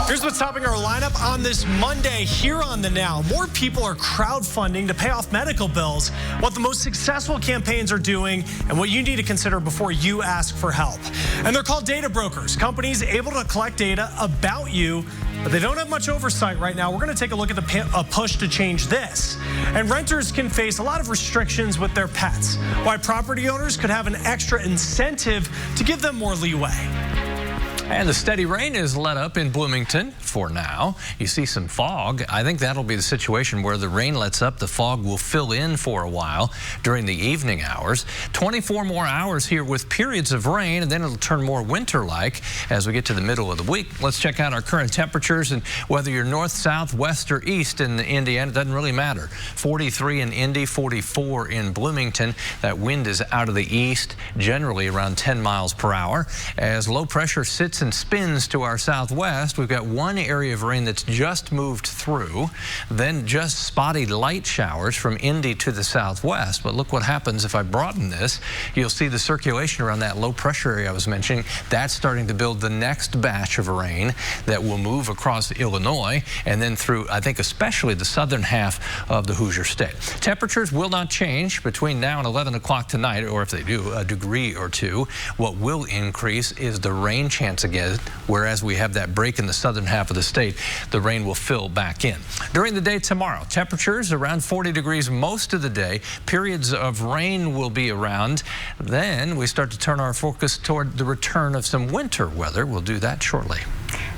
Here's what's topping our lineup on this Monday here on the Now. More people are crowdfunding to pay off medical bills, what the most successful campaigns are doing, and what you need to consider before you ask for help. And they're called data brokers, companies able to collect data about you, but they don't have much oversight right now. We're going to take a look at a push to change this. And renters can face a lot of restrictions with their pets, why property owners could have an extra incentive to give them more leeway. And the steady rain is let up in Bloomington for now. You see some fog. I think that'll be the situation where the rain lets up. The fog will fill in for a while during the evening hours. 24 more hours here with periods of rain, and then it'll turn more winter-like as we get to the middle of the week. Let's check out our current temperatures, and whether you're north, south, west, or east in Indiana, it doesn't really matter. 43 in Indy, 44 in Bloomington. That wind is out of the east, generally around 10 miles per hour. As low pressure sits and spins to our southwest, we've got one area of rain that's just moved through, then just spotty light showers from Indy to the southwest. But look what happens if I broaden this. You'll see the circulation around that low pressure area I was mentioning. That's starting to build the next batch of rain that will move across Illinois and then through, I think, especially the southern half of the Hoosier State. Temperatures will not change between now and 11 o'clock tonight, or if they do, a degree or two. What will increase is the rain chance again, whereas we have that break in the southern half of the state, the rain will fill back in. During the day tomorrow, temperatures around 40 degrees most of the day. Periods of rain will be around. Then we start to turn our focus toward the return of some winter weather. We'll do that shortly.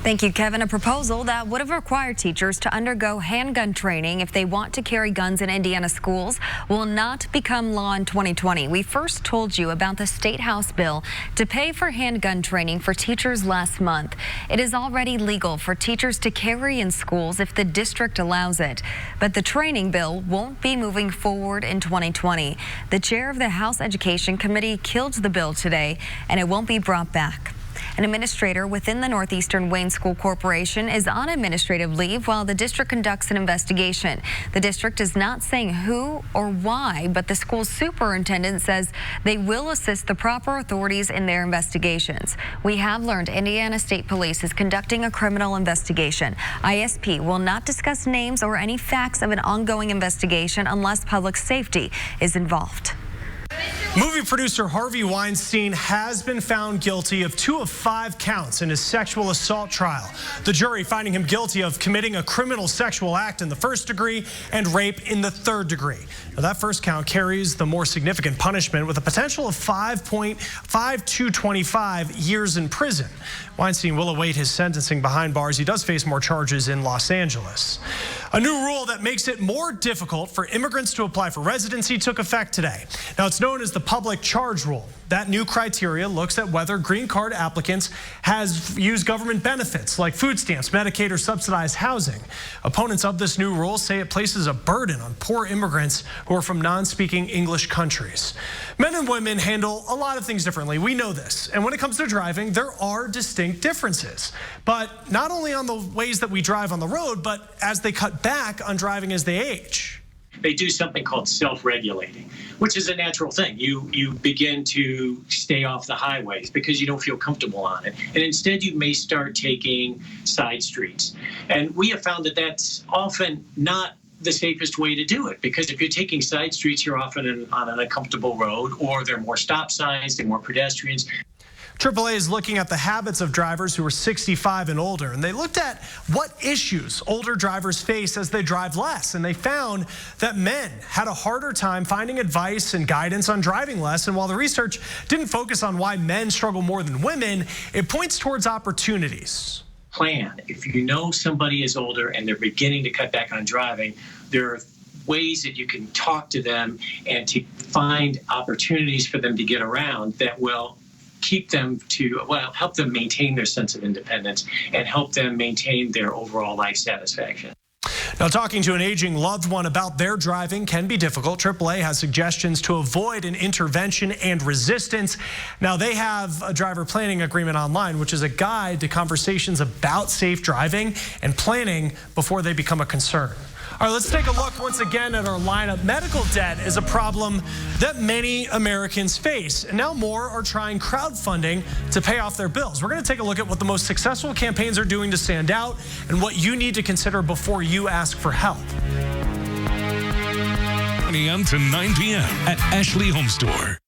Thank you, Kevin. A proposal that would have required teachers to undergo handgun training if they want to carry guns in Indiana schools will not become law in 2020. We first told you about the State House bill to pay for handgun training for teachers last month. It is already legal for teachers to carry in schools if the district allows it. But the training bill won't be moving forward in 2020. The chair of the House Education Committee killed the bill today, and it won't be brought back. An administrator within the Northeastern Wayne School Corporation is on administrative leave while the district conducts an investigation. The district is not saying who or why, but the school superintendent says they will assist the proper authorities in their investigations. We have learned Indiana State Police is conducting a criminal investigation. ISP will not discuss names or any facts of an ongoing investigation unless public safety is involved. Movie producer Harvey Weinstein has been found guilty of 2 of 5 counts in his sexual assault trial. The jury finding him guilty of committing a criminal sexual act in the 1st degree and rape in the 3rd degree. Now, that first count carries the more significant punishment with a potential of 5 to 25 years in prison. Weinstein will await his sentencing behind bars. He does face more charges in Los Angeles. A new rule that makes it more difficult for immigrants to apply for residency took effect today. Now, it's known as the public charge rule. That new criteria looks at whether green card applicants has used government benefits like food stamps, Medicaid, or subsidized housing. Opponents of this new rule say it places a burden on poor immigrants who are from non-speaking English countries. Men and women handle a lot of things differently. We know this. And when it comes to driving, there are distinct differences. But not only on the ways that we drive on the road, but as they cut back on driving as they age. They do something called self-regulating, which is a natural thing. You begin to stay off the highways because you don't feel comfortable on it. And instead, you may start taking side streets. And we have found that that's often not the safest way to do it, because if you're taking side streets, you're often on an uncomfortable road, or there are more stop signs, there are more pedestrians. AAA is looking at the habits of drivers who are 65 and older, and they looked at what issues older drivers face as they drive less, and they found that men had a harder time finding advice and guidance on driving less. And while the research didn't focus on why men struggle more than women, it points towards opportunities. Plan. If you know somebody is older and they're beginning to cut back on driving, there are ways that you can talk to them and to find opportunities for them to get around that will keep them to, well, help them maintain their sense of independence and help them maintain their overall life satisfaction. Now, talking to an aging loved one about their driving can be difficult. AAA has suggestions to avoid an intervention and resistance. Now, they have a driver planning agreement online, which is a guide to conversations about safe driving and planning before they become a concern. All right, let's take a look once again at our lineup. Medical debt is a problem that many Americans face, and now more are trying crowdfunding to pay off their bills. We're going to take a look at what the most successful campaigns are doing to stand out and what you need to consider before you ask for help. 10 a.m. to 9 p.m. at Ashley Home Store.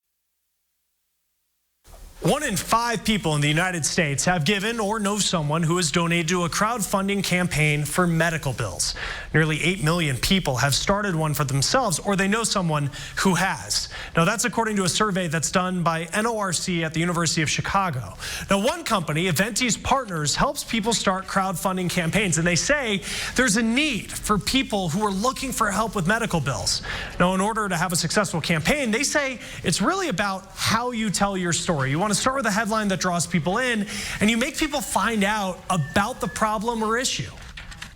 1 in 5 people in the United States have given or know someone who has donated to a crowdfunding campaign for medical bills. Nearly 8 million people have started one for themselves, or they know someone who has. Now, that's according to a survey that's done by NORC at the University of Chicago. Now, one company, Eventi's Partners, helps people start crowdfunding campaigns, and they say there's a need for people who are looking for help with medical bills. Now, in order to have a successful campaign, they say it's really about how you tell your story. You want to start with a headline that draws people in, and you make people find out about the problem or issue.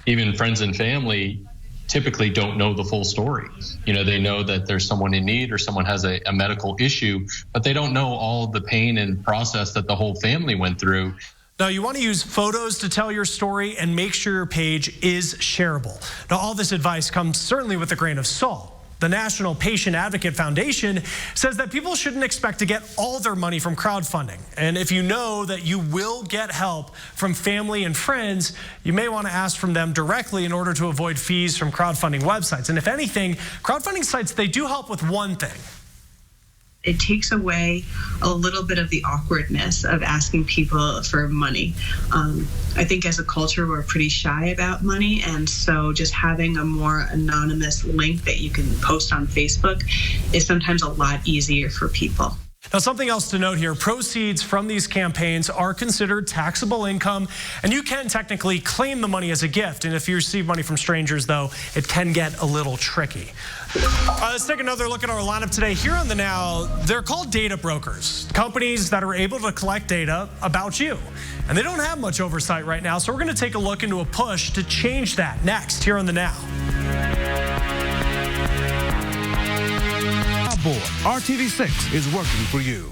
Even friends and family typically don't know the full story. You know, they know that there's someone in need or someone has a medical issue, but they don't know all the pain and process that the whole family went through. Now, you want to use photos to tell your story and make sure your page is shareable. Now, all this advice comes certainly with a grain of salt. The National Patient Advocate Foundation says that people shouldn't expect to get all their money from crowdfunding. And if you know that you will get help from family and friends, you may want to ask from them directly in order to avoid fees from crowdfunding websites. And if anything, crowdfunding sites, they do help with one thing. It takes away a little bit of the awkwardness of asking people for money. I think as a culture, we're pretty shy about money, and so just having a more anonymous link that you can post on Facebook is sometimes a lot easier for people. Now, something else to note here, proceeds from these campaigns are considered taxable income, and you can technically claim the money as a gift. And if you receive money from strangers, though, it can get a little tricky. Let's take another look at our lineup today. Here on the Now, they're called data brokers, companies that are able to collect data about you. And they don't have much oversight right now, so we're going to take a look into a push to change that next here on the Now. RTV6 is working for you.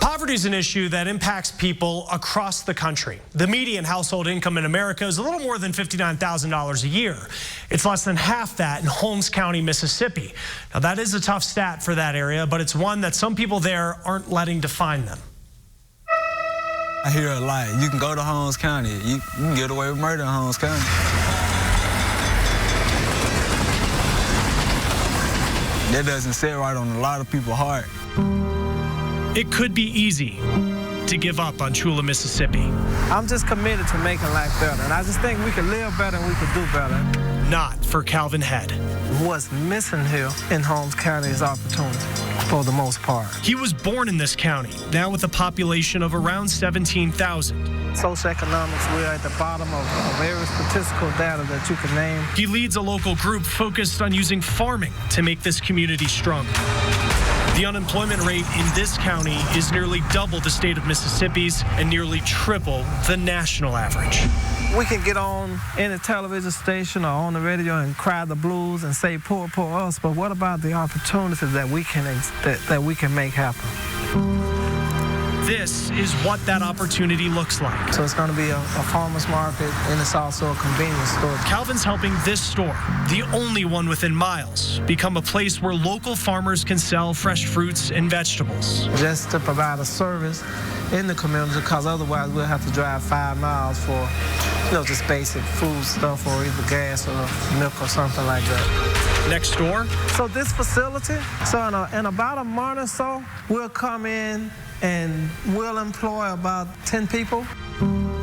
Poverty is an issue that impacts people across the country. The median household income in America is a little more than $59,000 a year. It's less than half that in Holmes County, Mississippi. Now, that is a tough stat for that area, but it's one that some people there aren't letting define them. I hear a lot. You can go to Holmes County. You can get away with murder in Holmes County. That doesn't sit right on a lot of people's heart. It could be easy to give up on Chula, Mississippi. I'm just committed to making life better, and I just think we can live better and we can do better. Not for Calvin Head. What's missing here in Holmes County is opportunity, for the most part. He was born in this county, now with a population of around 17,000. Socioeconomics, we're at the bottom of every statistical data that you can name. He leads a local group focused on using farming to make this community stronger. The unemployment rate in this county is nearly double the state of Mississippi's and nearly triple the national average. We can get on any television station or on the radio and cry the blues and say, poor, poor us, but what about the opportunities that we can make happen? This is what that opportunity looks like. So it's going to be a farmer's market, and it's also a convenience store. Calvin's helping this store, the only one within miles, become a place where local farmers can sell fresh fruits and vegetables. Just to provide a service in the community, because otherwise we'll have to drive 5 miles for, just basic food stuff or either gas or milk or something like that. Next door. So this facility, in about a month or so, we'll come in and we'll employ about 10 people.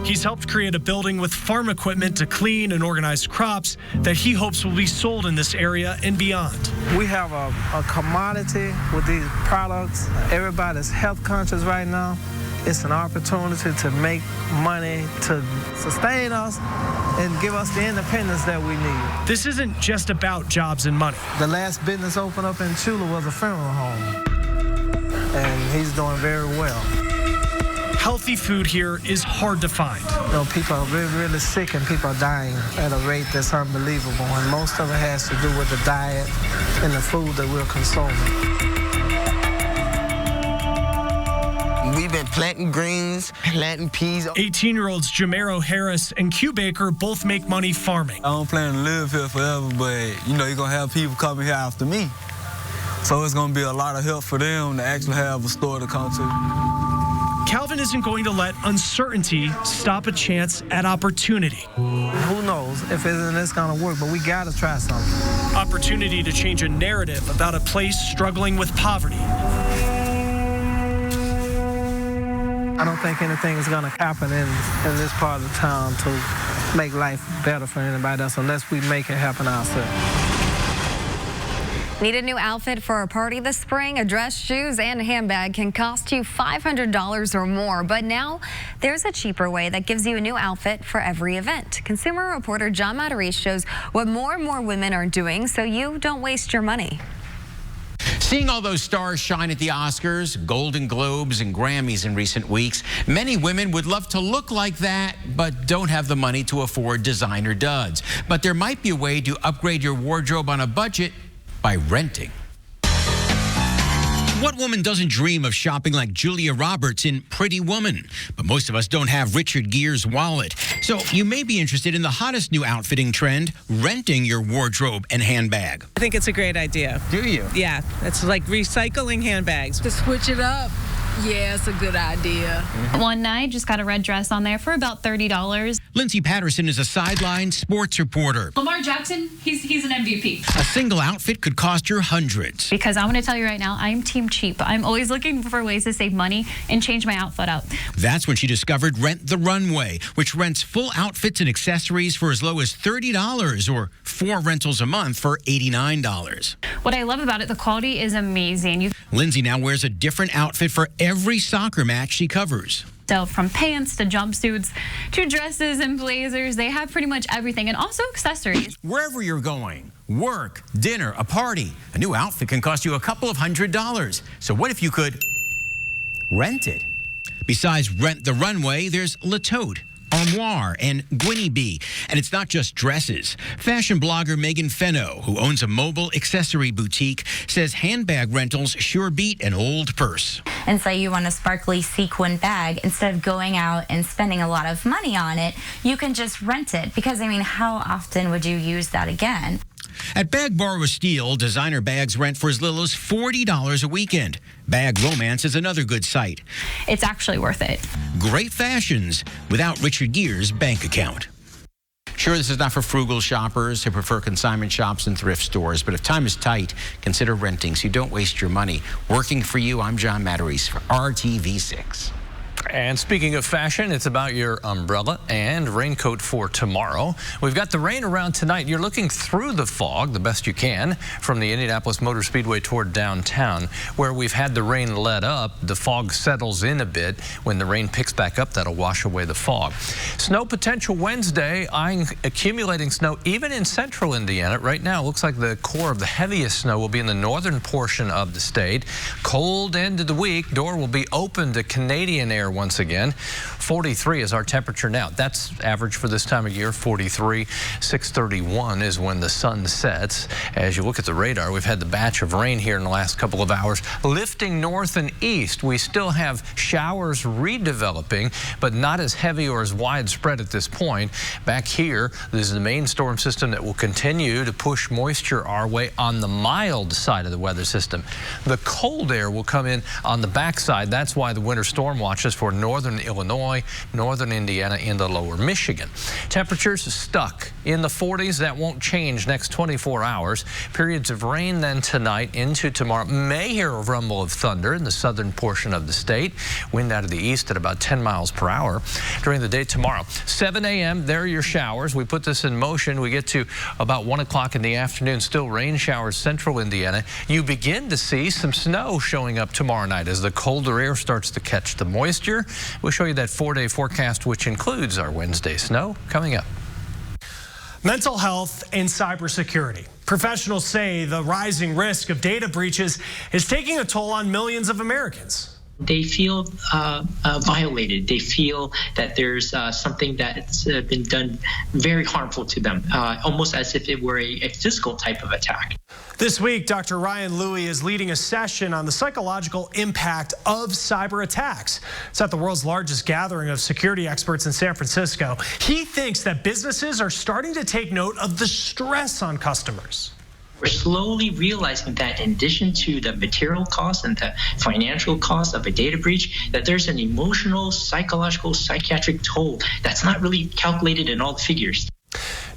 He's helped create a building with farm equipment to clean and organize crops that he hopes will be sold in this area and beyond. We have a commodity with these products. Everybody's health conscious right now. It's an opportunity to make money to sustain us and give us the independence that we need. This isn't just about jobs and money. The last business opened up in Chula was a funeral home, and he's doing very well. Healthy food here is hard to find. People are really, really sick and people are dying at a rate that's unbelievable, and most of it has to do with the diet and the food that we're consuming. We've been planting greens, planting peas. 18-year-olds Jamero Harris and Q Baker both make money farming. I don't plan to live here forever, but, you're going to have people coming here after me. So it's going to be a lot of help for them to actually have a store to come to. Calvin isn't going to let uncertainty stop a chance at opportunity. Who knows if it's going to work, but we got to try something. Opportunity to change a narrative about a place struggling with poverty. I don't think anything is going to happen in this part of the town to make life better for anybody else unless we make it happen ourselves. Need a new outfit for a party this spring? A dress, shoes, and a handbag can cost you $500 or more. But now there's a cheaper way that gives you a new outfit for every event. Consumer reporter John Matarese shows what more and more women are doing so you don't waste your money. Seeing all those stars shine at the Oscars, Golden Globes, and Grammys in recent weeks, many women would love to look like that, but don't have the money to afford designer duds. But there might be a way to upgrade your wardrobe on a budget by renting. What woman doesn't dream of shopping like Julia Roberts in Pretty Woman? But most of us don't have Richard Gere's wallet. So you may be interested in the hottest new outfitting trend, renting your wardrobe and handbag. I think it's a great idea. Do you? Yeah, it's like recycling handbags. To switch it up. Yeah, it's a good idea. One night, just got a red dress on there for about $30. Lindsay Patterson is a sideline sports reporter. Lamar Jackson, he's an MVP. A single outfit could cost you hundreds. Because I'm going to tell you right now, I'm team cheap. I'm always looking for ways to save money and change my outfit up. That's when she discovered Rent the Runway, which rents full outfits and accessories for as low as $30 or 4 rentals a month for $89. What I love about it, the quality is amazing. Lindsay now wears a different outfit for every soccer match she covers. So from pants to jumpsuits to dresses and blazers, they have pretty much everything, and also accessories. Wherever you're going, work, dinner, a party, a new outfit can cost you a couple of $100s. So what if you could rent it? Besides Rent the Runway, there's La Tote, Armoire, and Gwynnie Bee. And it's not just dresses. Fashion blogger Megan Fenno, who owns a mobile accessory boutique, says handbag rentals sure beat an old purse. And say you want a sparkly sequin bag, instead of going out and spending a lot of money on it, you can just rent it. Because, I mean, how often would you use that again? At Bag Borrow Steal, designer bags rent for as little as $40 a weekend. Bag Romance is another good site. It's actually worth it. Great fashions without Richard Gere's bank account. Sure, this is not for frugal shoppers who prefer consignment shops and thrift stores, but if time is tight, consider renting so you don't waste your money. Working for you, I'm John Matarese for RTV6. And speaking of fashion, it's about your umbrella and raincoat for tomorrow. We've got the rain around tonight. You're looking through the fog the best you can from the Indianapolis Motor Speedway toward downtown. Where we've had the rain let up, the fog settles in a bit. When the rain picks back up, that'll wash away the fog. Snow potential Wednesday, eyeing accumulating snow even in central Indiana. Right now, it looks like the core of the heaviest snow will be in the northern portion of the state. Cold end of the week, door will be open to Canadian air once again. 43 is our temperature now. That's average for this time of year, 43. 6:31 is when the sun sets. As you look at the radar, we've had the batch of rain here in the last couple of hours. Lifting north and east, we still have showers redeveloping, but not as heavy or as widespread at this point. Back here, this is the main storm system that will continue to push moisture our way on the mild side of the weather system. The cold air will come in on the backside. That's why the winter storm watches for northern Illinois, northern Indiana, into lower Michigan. Temperatures stuck in the 40s. That won't change next 24 hours. Periods of rain then tonight into tomorrow. May hear a rumble of thunder in the southern portion of the state. Wind out of the east at about 10 miles per hour during the day tomorrow. 7 a.m. there are your showers. We put this in motion. We get to about 1 o'clock in the afternoon. Still rain showers central Indiana. You begin to see some snow showing up tomorrow night as the colder air starts to catch the moisture. We'll show you that 4-day forecast, which includes our Wednesday snow, coming up. Mental health and cybersecurity. Professionals say the rising risk of data breaches is taking a toll on millions of Americans. They feel violated. They feel that there's something that's been done very harmful to them, almost as if it were a physical type of attack. This week, Dr. Ryan Louie is leading a session on the psychological impact of cyber attacks. It's at the world's largest gathering of security experts in San Francisco. He thinks that businesses are starting to take note of the stress on customers. We're slowly realizing that in addition to the material cost and the financial cost of a data breach, that there's an emotional, psychological, psychiatric toll that's not really calculated in all the figures.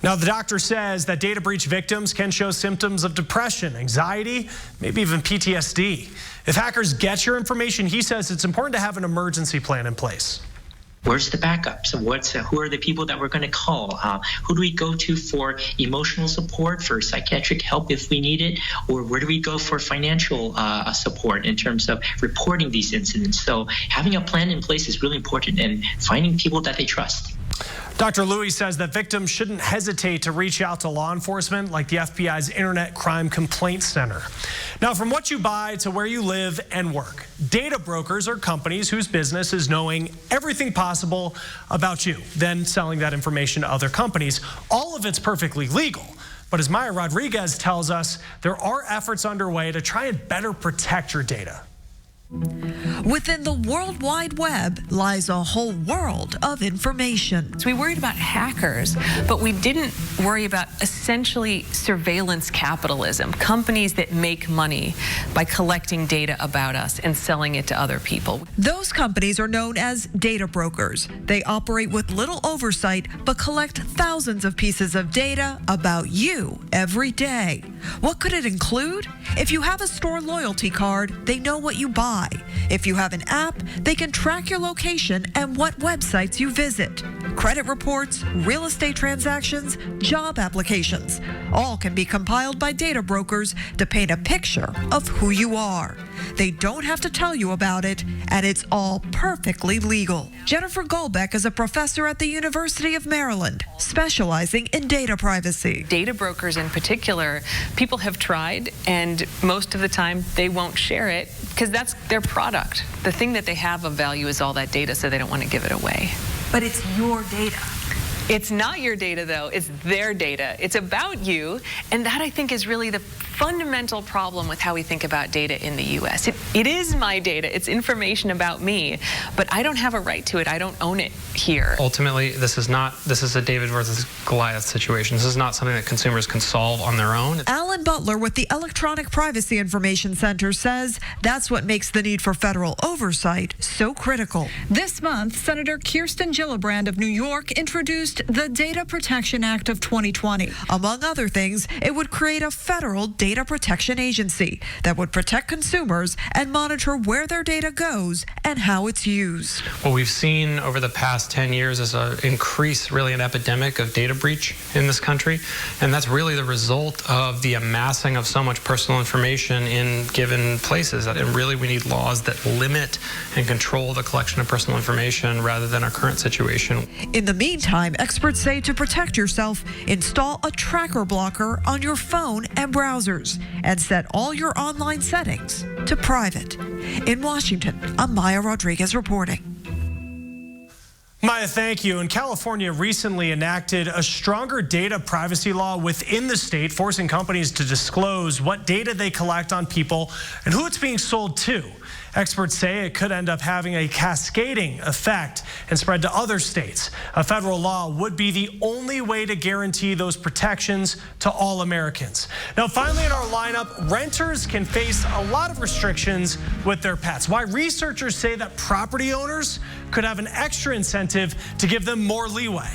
Now, the doctor says that data breach victims can show symptoms of depression, anxiety, maybe even PTSD. If hackers get your information, he says it's important to have an emergency plan in place. Where's the backup? So who are the people that we're going to call? Who do we go to for emotional support, for psychiatric help if we need it? Or where do we go for financial support in terms of reporting these incidents? So having a plan in place is really important, and finding people that they trust. Dr. Louie says that victims shouldn't hesitate to reach out to law enforcement like the FBI's Internet Crime Complaint Center. Now, from what you buy to where you live and work, data brokers are companies whose business is knowing everything possible about you, then selling that information to other companies. All of it's perfectly legal. But as Maya Rodriguez tells us, there are efforts underway to try and better protect your data. Within the World Wide Web lies a whole world of information. So we worried about hackers, but we didn't worry about essentially surveillance capitalism, companies that make money by collecting data about us and selling it to other people. Those companies are known as data brokers. They operate with little oversight, but collect thousands of pieces of data about you every day. What could it include? If you have a store loyalty card, they know what you buy. If you have an app, they can track your location and what websites you visit. Credit reports, real estate transactions, job applications, all can be compiled by data brokers to paint a picture of who you are. They don't have to tell you about it, and it's all perfectly legal. Jennifer Golbeck is a professor at the University of Maryland, specializing in data privacy. Data brokers in particular, people have tried, and most of the time they won't share it because that's their product. The thing that they have of value is all that data, so they don't want to give it away. But it's your data. It's not your data, though. It's their data. It's about you, and that, I think, is really the fundamental problem with how we think about data in the U.S. It is my data. It's information about me, but I don't have a right to it. I don't own it here. Ultimately, this is a David versus Goliath situation. This is not something that consumers can solve on their own. Alan Butler with the Electronic Privacy Information Center says that's what makes the need for federal oversight so critical. This month, Senator Kirsten Gillibrand of New York introduced the Data Protection Act of 2020. Among other things, it would create a federal data protection agency that would protect consumers and monitor where their data goes and how it's used. What we've seen over the past 10 years is an increase, really an epidemic of data breach in this country, and that's really the result of the amassing of so much personal information in given places. And really we need laws that limit and control the collection of personal information rather than our current situation. In the meantime, experts say to protect yourself, install a tracker blocker on your phone and browsers and set all your online settings to private. In Washington, I'm Maya Rodriguez reporting. Maya, thank you. And California recently enacted a stronger data privacy law within the state, forcing companies to disclose what data they collect on people and who it's being sold to. Experts say it could end up having a cascading effect and spread to other states. A federal law would be the only way to guarantee those protections to all Americans. Now, finally in our lineup, renters can face a lot of restrictions with their pets. Why researchers say that property owners could have an extra incentive to give them more leeway.